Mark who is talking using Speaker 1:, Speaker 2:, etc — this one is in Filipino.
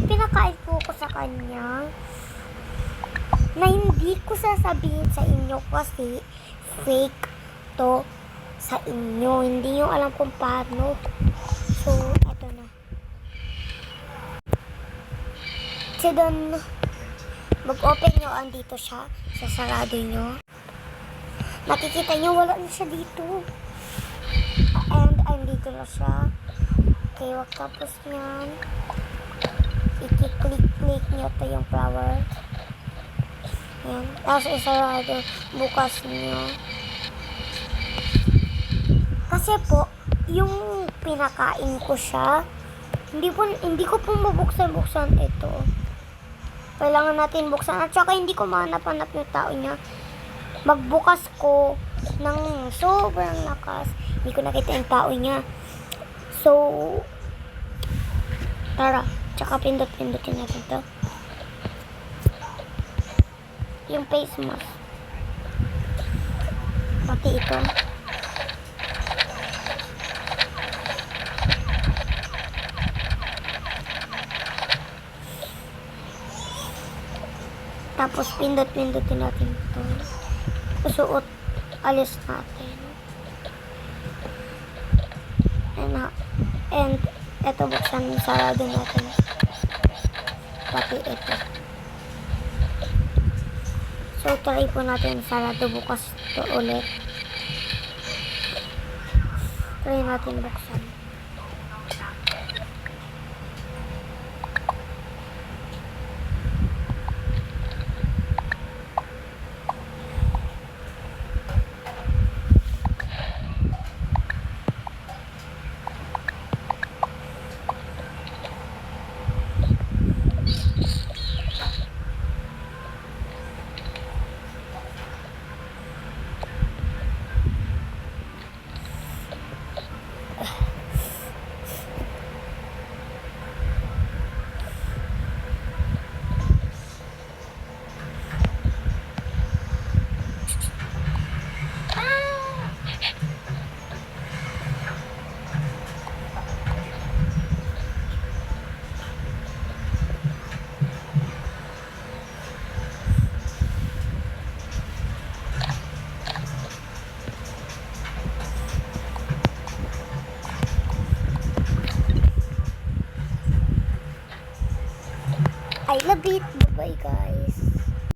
Speaker 1: pinakain po ko sa kanya na hindi ko sasabihin sa inyo kasi fake to sa inyo. Hindi nyo alam kung paano. So, eto na. So, doon, mag-open nyo andito siya. Sasarado nyo. Makikita nyo, wala na siya dito. And, andito na siya. Okay, wag tapos nyan. I-click nyo to yung flower. Ayan. Tapos isarado. Bukas nyo. Kasi po, yung pinakain ko siya, hindi ko po mabuksan ito. Kailangan natin buksan. At saka hindi ko mahanap-hanap yung tao niya. Magbukas ko ng sobrang lakas. Hindi ko nakita yung tao niya. So, tara. Tsaka pindot-pindotin natin to. Yung face mask. Pati ito. Tapos pindot-pindotin natin ito. Suot. Alis natin. And eto buksan, sarado natin. Pati ito. So, try po natin sarado, bukas ito ulit. Try natin buksan. I love it. Bye-bye, guys.